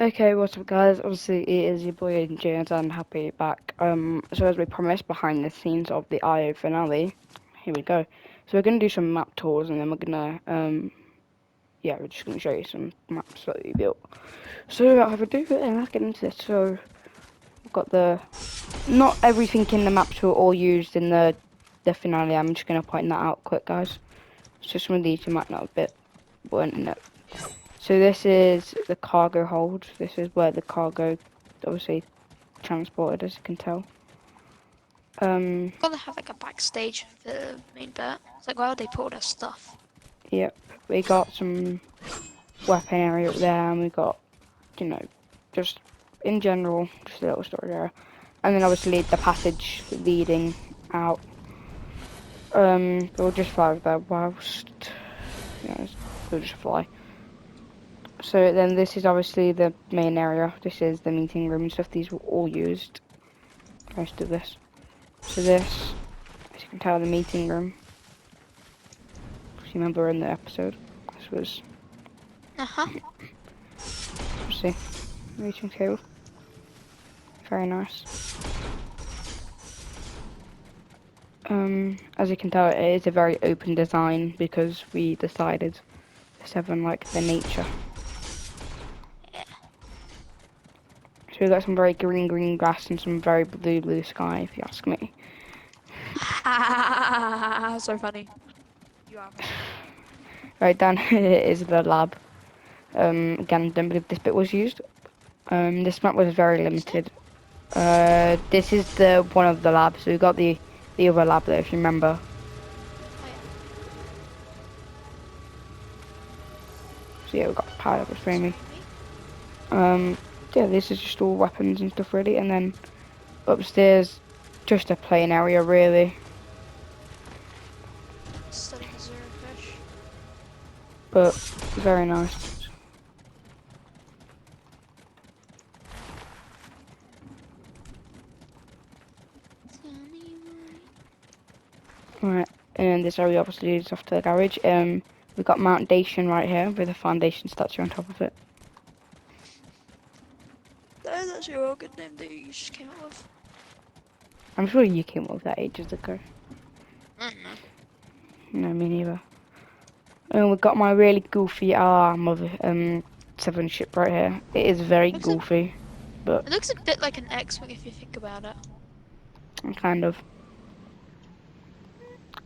Okay, what's up guys? Obviously it is your boy James and happy back. So as we promised behind the scenes of the IO finale, here we go. So we're gonna do some map tours and then we're gonna yeah, we're just gonna show you some maps that we built. So without further ado, let's get into this. So we've got not everything in the maps were all used in the finale. I'm just gonna point that out quick guys. So some of these you might not have bit weren't in it. So this is the cargo hold. This is where the cargo obviously transported, as you can tell. Gonna have like a backstage for the main bit. It's like, why would they put all their stuff? Yep, we got some weapon area up there, and we got, you know, just in general, just a little storage area. And then obviously the passage leading out. We'll just fly there whilst, you know, we'll just fly. So then this is obviously the main area. This is the meeting room and stuff. These were all used, most of this. So this, as you can tell, the meeting room. If you remember in the episode, this was, see, meeting table. Very nice. As you can tell, it is a very open design because we decided to have like the nature. Yeah. So we got some very green grass and some very blue sky, if you ask me. So funny. You are funny. Right down here is the lab. Again, I don't believe this bit was used. This map was very limited. This is the one of the labs. So we got the other lab there, if you remember. Oh, yeah. So yeah, we got the power that was framing. Sorry. Yeah, this is just all weapons and stuff really, and then upstairs, just a plain area really. Studying zero fish. But very nice. Right, and this area obviously leads off to the garage. We've got Mount Dacian right here with a foundation statue on top of it. That is actually a real good name that you just came up with. I'm sure you came up with that ages ago. I don't know. No, me neither. And we've got my really goofy arm of 7 ship right here. It is very goofy, but It looks a bit like an X-wing if you think about it. kind of.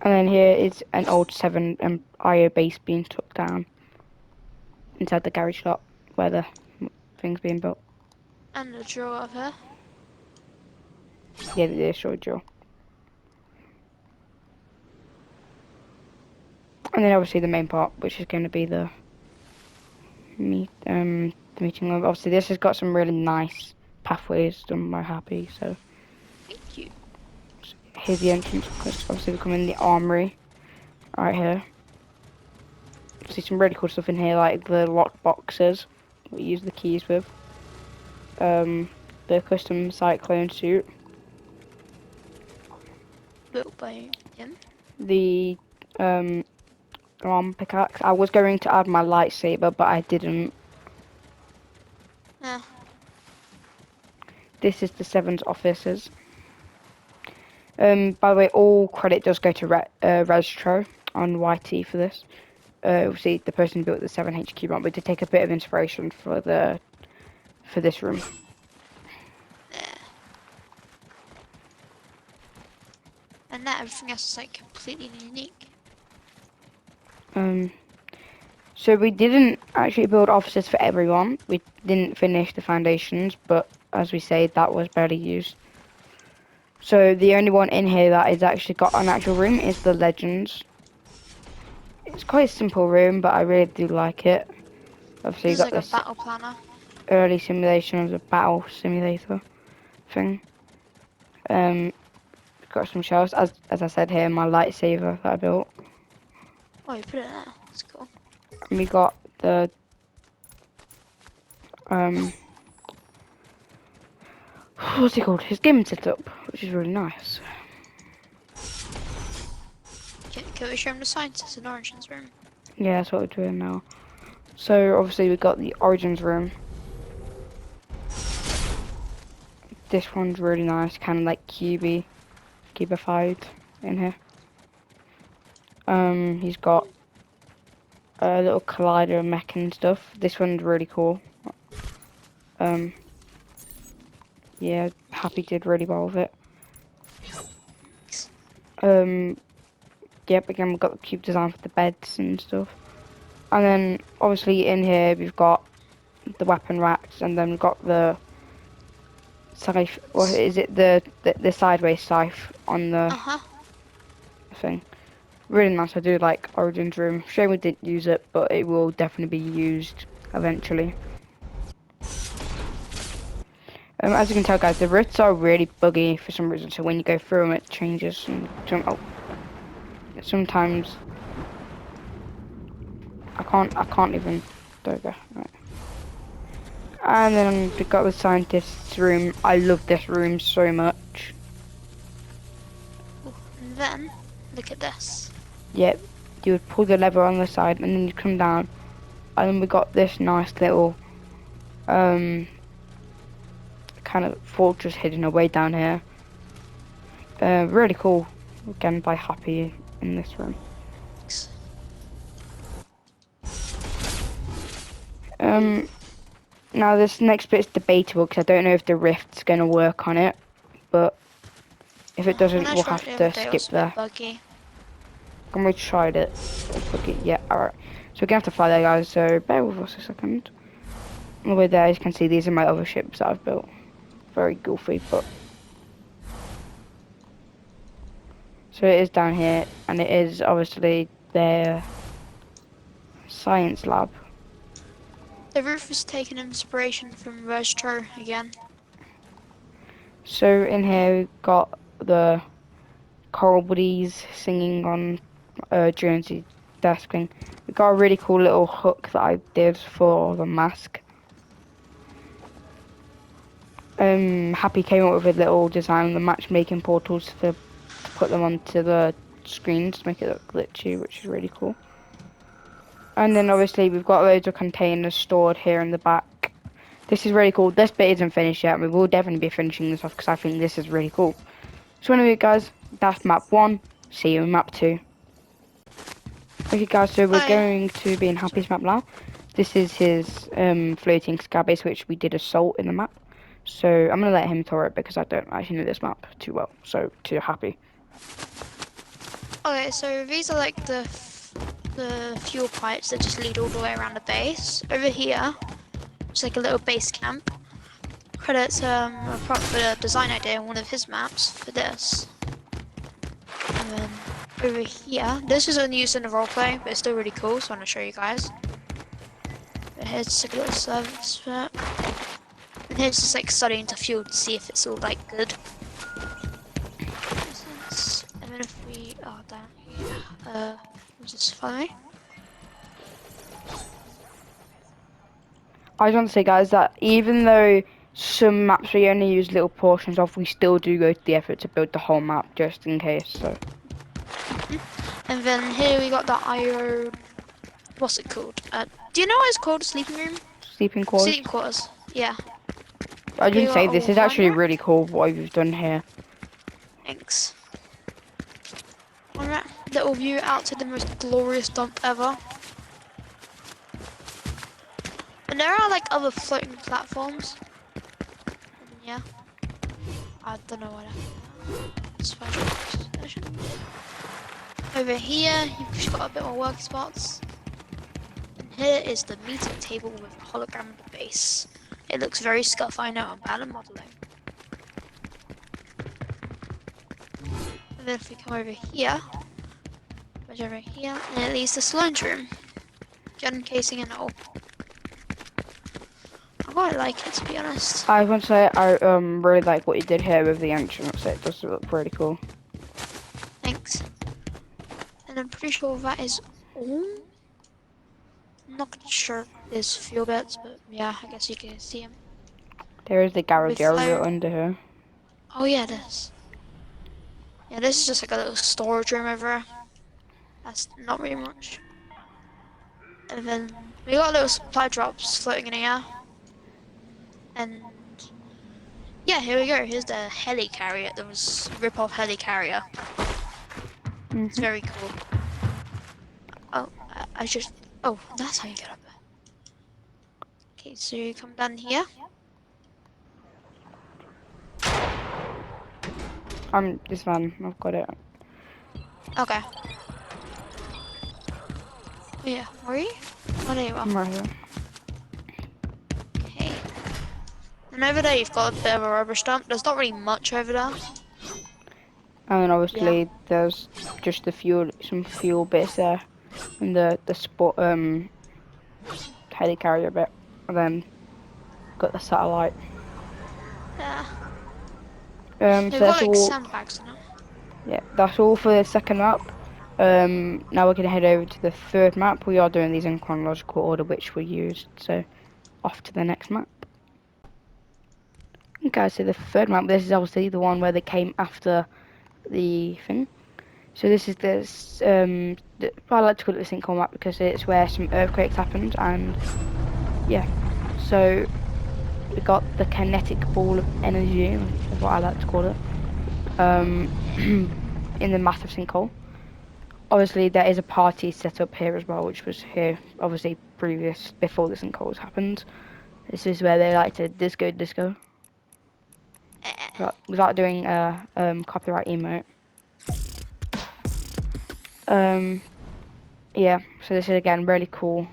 And then here is an old 7 IO base being took down inside the garage lot where the thing's being built. And a drawer of her. Yeah, they showed you. And then obviously the main part, which is going to be the meeting room. Obviously this has got some really nice pathways done by Happy. So Thank you. here's the entrance. Because obviously we come in the armory right here. See some really cool stuff in here, like the lock boxes we use the keys with. The custom cyclone suit. Built by him. The arm pickaxe. I was going to add my lightsaber, but I didn't. Yeah. This is the 7's officers. By the way, all credit does go to Restro on YT for this. Obviously, the person who built the 7 HQ ramp, we did take a bit of inspiration for this room. Yeah. And that everything else is like completely unique. So we didn't actually build offices for everyone. We didn't finish the foundations, but as we say, that was barely used. So the only one in here that has actually got an actual room is the Legends. It's quite a simple room, but I really do like it. Obviously, you This is got like a this battle planner. early simulation of the battle simulator thing. Got some shells, as I said here, my lightsaber that I built. Oh, you put it there. That's cool. And we got the what's it called? His gaming setup, which is really nice. Can we show him the scientists in Origins room? Yeah, that's what we're doing now. So obviously we got the Origins room. This one's really nice, kind of like cubified in here. He's got a little collider and mech and stuff. This one's really cool. Yeah, Happy did really well with it. Yep, again we've got the cube design for the beds and stuff. And then obviously in here we've got the weapon racks, and then we've got the scythe, or is it the sideways scythe on the thing. Really nice. I do like Origin's room. Shame we didn't use it, but it will definitely be used eventually. As you can tell, guys, the rifts are really buggy for some reason. So when you go through them, it changes. And sometimes I can't even. There we go. Right. And then we got the scientist's room. I love this room so much. And then, look at this. Yep, you would pull the lever on the side, and then you come down, and then we got this nice little kind of fortress hidden away down here. Really cool. Again, by Happy in this room. Now this next bit's debatable because I don't know if the rift's gonna work on it, but if it doesn't, we'll have to skip there. And we tried it. Yeah, alright. So we're gonna have to fly there, guys, so bear with us a second. On the way there, as you can see, these are my other ships that I've built. Very goofy, but... So it is down here, and it is obviously their science lab. The roof is taking inspiration from Retro again. So in here we've got the coral buddies singing on Jonesy's desk thing. We've got a really cool little hook that I did for the mask. Happy came up with a little design of the matchmaking portals to put them onto the screens to make it look glitchy, which is really cool. And then obviously we've got loads of containers stored here in the back. This is really cool. This bit isn't finished yet. We will definitely be finishing this off because I think this is really cool. So anyway, guys, that's map 1. See you in map 2. Okay, guys, so we're going to be in Happy's map now. This is his floating skybase, which we did assault in the map. So I'm going to let him tour it because I don't actually know this map too well. So to Happy. Okay, so these are like the fuel pipes that just lead all the way around the base. Over here, it's like a little base camp. Credits for the design idea on one of his maps for this. And then over here, this is only used in the roleplay, but it's still really cool, so I'm gonna show you guys. But here's just like a little service bit. And here's just like studying the fuel to see if it's all like good. And then if we, oh damn, we'll just follow me. I just want to say, guys, that even though some maps we only use little portions of, we still do go to the effort to build the whole map just in case. So. And then here we got the IO. What's it called? Do you know what it's called? Sleeping room? Sleeping quarters. Sleeping quarters. Yeah. I didn't say this is actually really cool what we've done here. Thanks. Alright, little view out to the most glorious dump ever. And there are like other floating platforms. Yeah. I don't know what over here, you've just got a bit more work spots. And here is the meeting table with a hologram base. It looks very scuffed, I know, I'm bad at modeling. And then if we come over here, and it leads to Sloane's room. Gun casing and all. I quite like it, to be honest. I want to say I really like what you did here with the ancients. It does look pretty cool. Thanks. And I'm pretty sure that is all. I'm not sure there's fuel bits, but yeah, I guess you can see them. There is the garage area under here. Oh yeah, this. Yeah, this is just like a little storage room over here. That's not really much. And then we got little supply drops floating in the air. And Yeah, here we go. Here's the heli carrier. There was rip-off heli carrier. It's very cool. Oh, I just. Oh, that's how you get up there. Okay, so you come down here. This one, I've got it. Okay. Oh, yeah, where are you? Oh, there you are. I'm right here. Okay. And over there, you've got a bit of a rubber dump. There's not really much over there. And then Yeah. obviously there's just some fuel bits there, and the spot helicarrier bit, and then got the satellite. Yeah. So They've got that's like all. sandbags in it. Yeah, that's all for the second map. Now we're gonna head over to the third map. We are doing these in chronological order, which we used. So off to the next map. Okay, so the third map. This is obviously the one where they came after the thing. So this is I like to call it the sinkhole map because it's where some earthquakes happened, and yeah. So we got the kinetic ball of energy, is what I like to call it, in the massive sinkhole. Obviously, there is a party set up here as well, which was here, obviously, before the sinkholes happened. This is where they like to disco, without doing a copyright emote. Yeah, so this is again really cool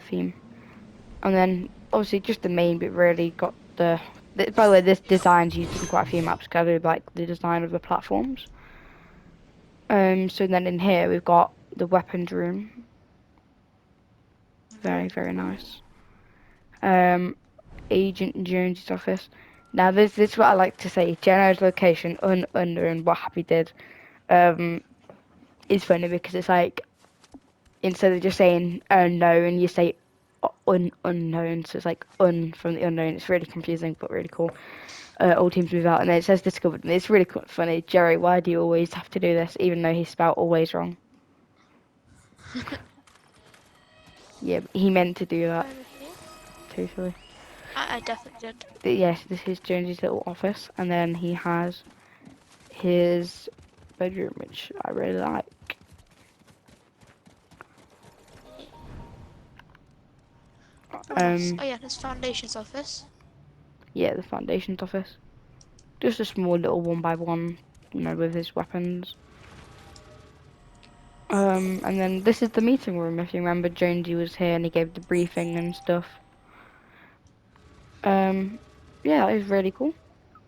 theme. And then obviously just the main bit really got by the way, this design's used in quite a few maps because I really like the design of the platforms. So then in here we've got the weapons room. Very, very nice. Agent Jones's office. Now this is what I like to say. Geno's location unknown. What Happy did is funny because it's like instead of just saying unknown, you say unknown. So it's like from the unknown. It's really confusing but really cool. All teams move out, and then it says discovered. And it's really funny. Jerry, why do you always have to do this, even though he spelled always wrong? Yeah, he meant to do that. Over here. Totally. I definitely did. But yes, this is Jones's little office, and then he has his bedroom, which I really like. Oh, nice. Oh, yeah, there's Foundation's office. Yeah, the Foundation's office. Just a small little one by one, with his weapons. And then this is the meeting room. If you remember, Jonesy was here and he gave the briefing and stuff. Yeah, it was really cool.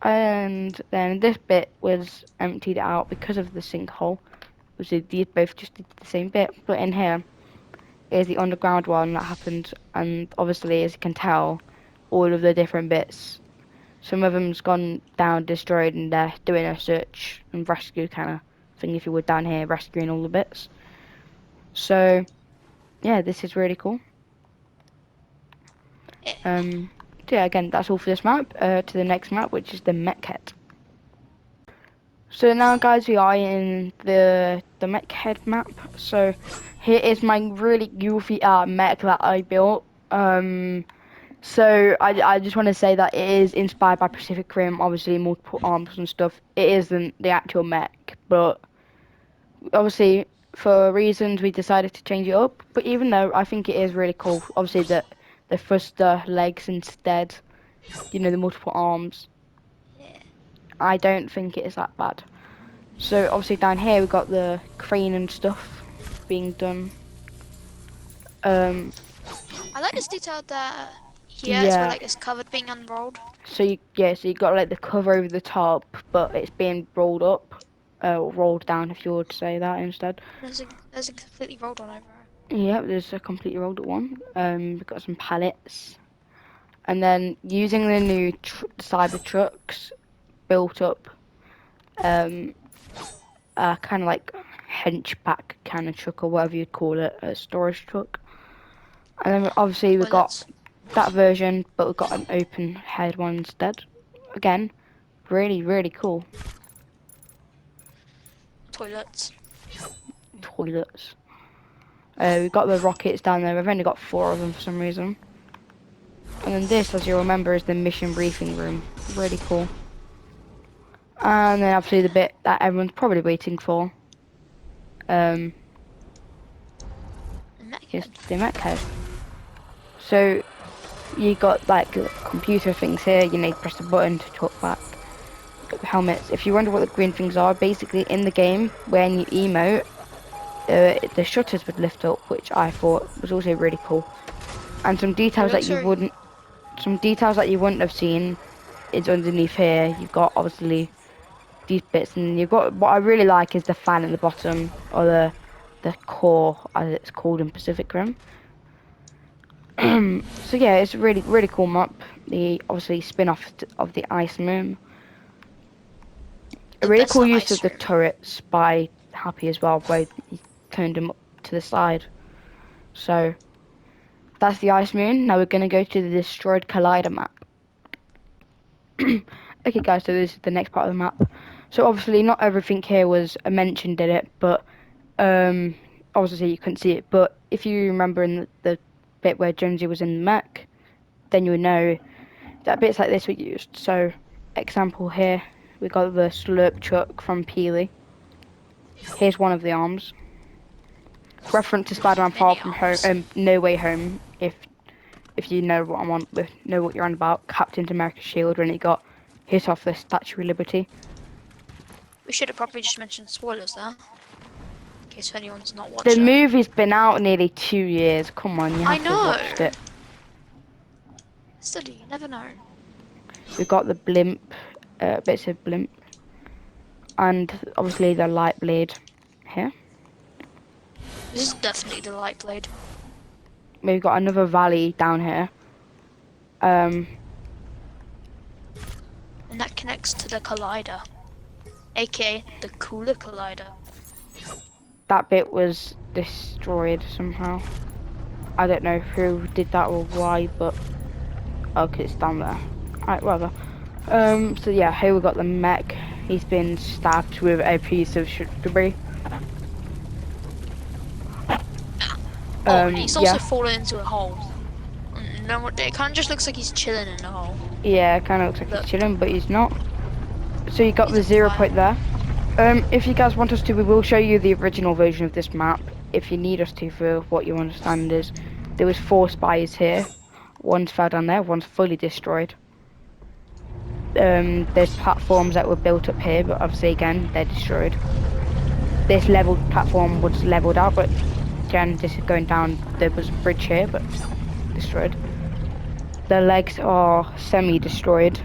And then this bit was emptied out because of the sinkhole. So these both just did the same bit, but in here is the underground one that happened, and obviously, as you can tell, all of the different bits. Some of them's gone down, destroyed, and they're doing a search and rescue kind of thing. If you were down here, rescuing all the bits. So, yeah, this is really cool. So yeah, again, that's all for this map. To the next map, which is the Mech. So now, guys, we are in the Mech map. So here is my really goofy mech that I built. So I just want to say that it is inspired by Pacific Rim, obviously multiple arms and stuff. It isn't the actual mech, but obviously for reasons we decided to change it up. But even though I think it is really cool, obviously that the thruster legs instead, the multiple arms. I don't think it is that bad. So obviously down here we've got the crane and stuff being done. I like this detail that here as well, Yeah. like this covered being unrolled. So you got like the cover over the top, but it's being rolled up, or rolled down if you were to say that instead. There's a completely rolled one over it. Yeah, there's a completely rolled up one. We've got some pallets, and then using the new cyber trucks built up, kind of like henchback kind of truck or whatever you'd call it, a storage truck. And then obviously we've got Toilets. that version, but we've got an open head one instead. Again, really, really cool. Toilets. Toilets. We've got the rockets down there. We've only got 4 of them for some reason. And then this, as you remember, is the mission briefing room. Really cool. And then obviously the bit that everyone's probably waiting for. Um, Mech is head. the Mech head. So you got like computer things here. You need to press the button to talk back. You got the helmets. If you wonder what the green things are, basically in the game when you emote, the shutters would lift up, which I thought was also really cool. And some It details that looks you very. wouldn't have seen is underneath here. You've got obviously these bits, and you've got what I really like is the fan at the bottom, or the core as it's called in Pacific Rim. So yeah, it's a really cool map. The obviously spin-off of the Ice Moon. A really That's cool the use of ice the room. turrets by Happy as well, where he turned them up to the side. So that's the Ice Moon. Now we're gonna go to the Destroyed Collider map. Okay guys, so this is the next part of the map. So obviously not everything here was mentioned in it, but obviously you couldn't see it. But if you remember in the bit where Jonesy was in the mech, then you would know that bits like this were used. So example here, we got the slurp chuck from Peely. Here's one of the arms. Reference to Spider-Man Far Many From Home, arms. No Way Home. If you know what I'm on, know what you're on about, Captain America's shield when he got hit off the Statue of Liberty. We should have probably just mentioned spoilers there, in case anyone's not The watched it. movie's been out nearly 2 years. Come on, you I have to have know. watched it. Still, you never know. We've got the blimp, bits of blimp, and obviously the light blade here. This is definitely the light blade. We've got another valley down here. And that connects to the collider, aka the cooler collider. That bit was destroyed somehow. I don't know who did that or why, but okay, it's down there. Alright, whatever. So yeah, here we got the mech. He's been stabbed with a piece of debris. Oh, and he's also Yeah, fallen into a hole. No, it kind of just looks like he's chilling in the hole. yeah, kind of looks like Look, he's chilling, but he's not. So you got he's the on 0 fire. point there. If you guys want us to, we will show you the original version of this map. If you need us to, for what you understand is, there was 4 spies here. One's fell down there, one's fully destroyed. There's platforms that were built up here, but obviously again, they're destroyed. This leveled platform was leveled out, but again, this is going down. There was a bridge here, but destroyed. The legs are semi-destroyed.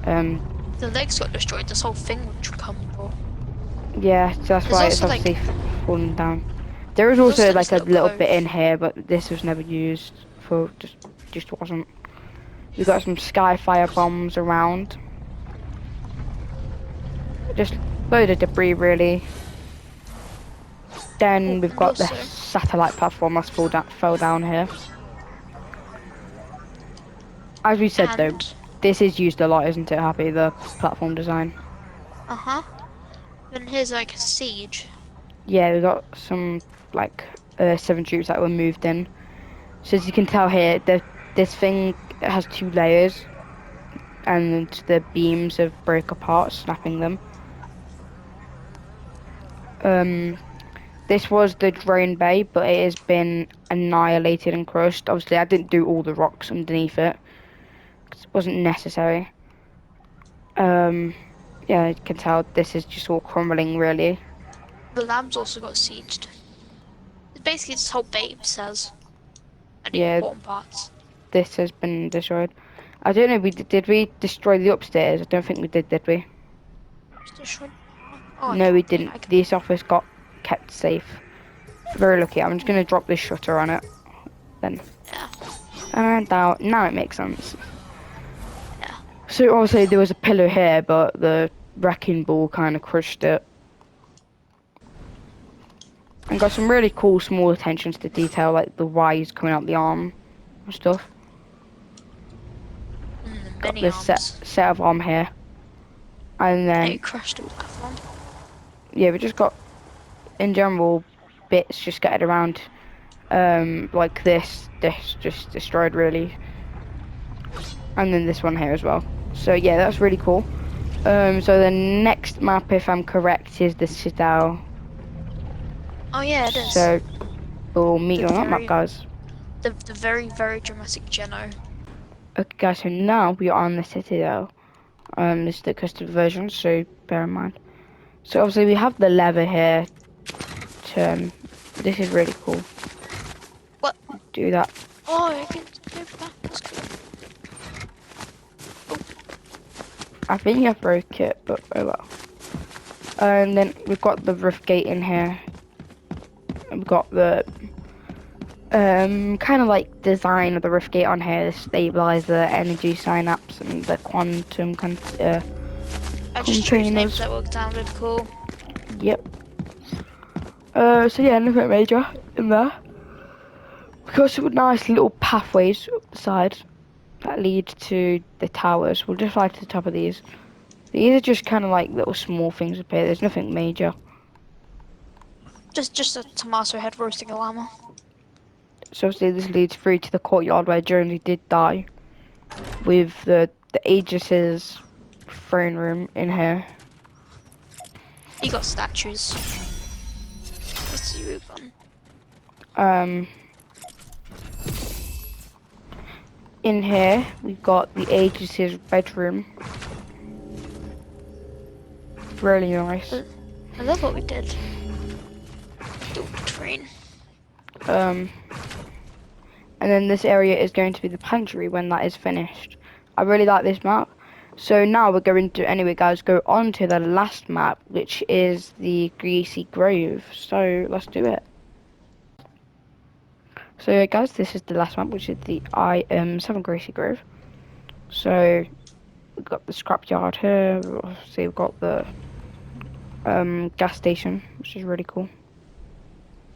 The legs got destroyed. This whole thing would crumble. Yeah, so that's There's why it's also like, obviously fallen down. There is there's also also this like a little little bit in cove. here, but this was never used for just wasn't. We got some skyfire bombs around. Just load of debris really. Oh, Then we've and got the also, satellite platform that's fell down here. As we said though, and this is used a lot, isn't it, Happy? The platform design. uh-huh. Then here's like a siege. Yeah, we got some like 7 troops that were moved in. So as you can tell here, this thing has 2 layers, and the beams have broke apart, snapping them. This was the drone bay, but it has been annihilated and crushed. Obviously, I didn't do all the rocks underneath it, 'cause it wasn't necessary. Yeah, you can tell this is just all crumbling, really. The lab's also got sieged. It's basically this whole babe says, and the Yeah, important parts. this has been destroyed. I don't know, did we destroy the upstairs? I don't think we did we? Just destroyed. Oh, No, we okay, didn't. This office got kept safe. Very lucky. I'm just gonna drop this shutter on it. Then. yeah, And now it makes sense. yeah. So obviously there was a pillar here, but the wrecking ball kind of crushed it. And got some really cool small attentions to detail, like the wires coming out the arm and stuff. And the Got mini this arms. set of arm here. And And then, it crushed the platform. yeah, we just got, in general, bits just scattered around. Like this just destroyed really. and then this one here as well. So yeah, that's really cool. So the next map, if I'm correct, is the Citadel. Oh yeah, it is. So we'll meet The you on that map, very, guys. the very, very dramatic Geno. Okay, guys. So now we are on the Citadel. This is the custom version, so bear in mind. So obviously we have the lever here. This is really cool. What? Do that. Oh, I can move that. That's cool. I think I broke it, but oh well. And then we've got the roof gate in here. We've got the kind of like design of the roof gate on here, the stabilizer, energy synapse, and the quantum I just chose names containers. that would sounded cool. Yep. So yeah, nothing major in there. We've got some nice little pathways up the side that lead to the towers. We'll just fly to the top of these. These are just kind of like little small things up here. There's nothing major. Just a tomato head roasting a llama. So obviously this leads through to the courtyard where Jonesy did die, with the Aegis's throne room in here. You got statues. Let's see move on. In here we've got the Aegis's bedroom. Really nice. I love what we did. Build the train. And then this area is going to be the pantry when that is finished. I really like this map. So now we're going to, anyway guys, go on to the last map, which is the Greasy Grove. So let's do it. So yeah, guys, this is the last map, which is the I-7 Greasy Grove. So we've got the scrapyard here. See, we've got the gas station, which is really cool.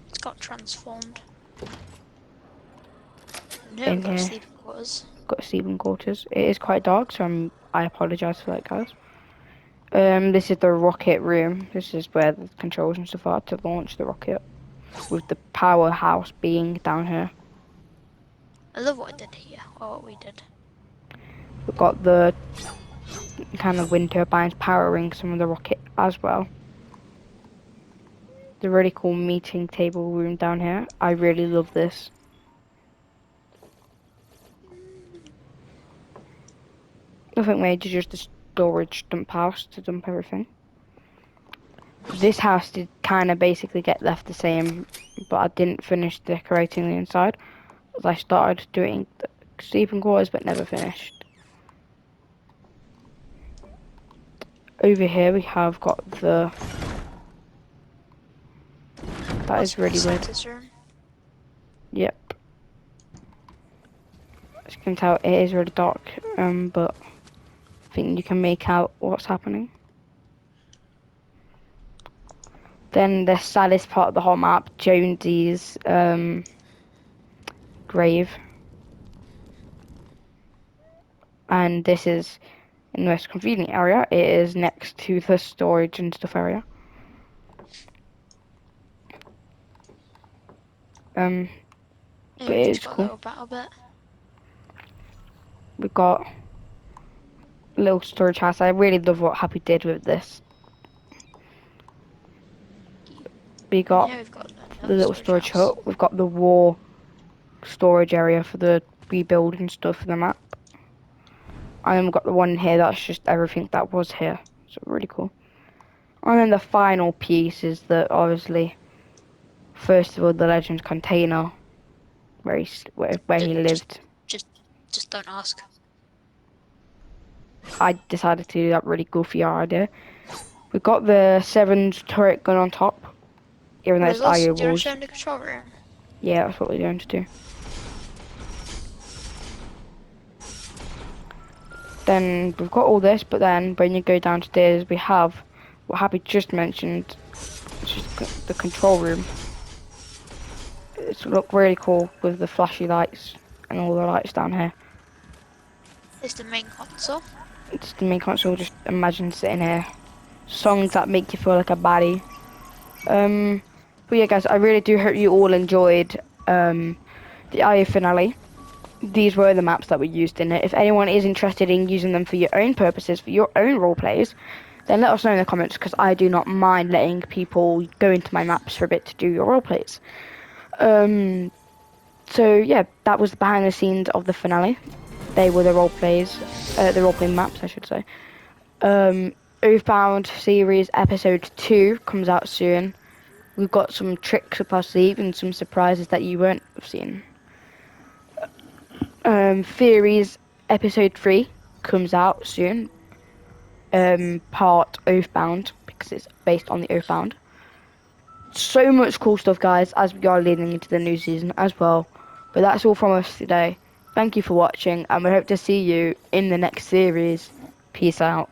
It's got transformed. No, In we've got here, sleeping quarters. got sleeping quarters. It is quite dark, so I apologise for that, guys. This is the rocket room. This is where the controls and stuff are to launch the rocket, with the powerhouse being down here. I love what I did here, or what we did. We've got the kind of wind turbines powering some of the rocket as well. The really cool meeting table room down here. I really love this. Nothing major, just a storage dump house to dump everything. This house did kind of basically get left the same, but I didn't finish decorating the inside, as I started doing the sleeping quarters but never finished. Over here we have got the... That is really weird. Room? Yep. As you can tell, it is really dark, but I think you can make out what's happening. Then the saddest part of the whole map, Jonesy's grave. And this is in the most convenient area. It is next to the storage and stuff area. But it is cool. Battle bit. We've got a little storage house. I really love what Happy did with this. We got, We've got the little storage hut. We've got the war storage area for the rebuild and stuff for the map. And then we've got the one here that's just everything that was here. So really cool. And then the final piece is that obviously, first of all, the Legends container where he lived. Just don't ask. I decided to do that really goofy idea. We've got the 7's turret gun on top. Even though it's IO Do you want to walls. show them the control room? Yeah, that's what we're going to do. Then we've got all this, but then when you go downstairs, we have what Happy just mentioned, which is the control room. It's look really cool with the flashy lights and all the lights down here. It's the main console. It's the main console. Just imagine sitting here. Songs that make you feel like a baddie. But yeah, guys, I really do hope you all enjoyed the IO finale. these were the maps that were used in it. If anyone is interested in using them for your own purposes, for your own role plays, then let us know in the comments, because I do not mind letting people go into my maps for a bit to do your role plays. So yeah, that was behind the scenes of the finale. They were the role plays, the role playing maps, I should say. Oathbound series episode 2 comes out soon. We've got some tricks up our sleeve and some surprises that you won't have seen. Theories episode 3 comes out soon. Part Oathbound, because it's based on the Oathbound. So much cool stuff, guys, as we are leading into the new season as well. But that's all from us today. Thank you for watching, and we hope to see you in the next series. Peace out.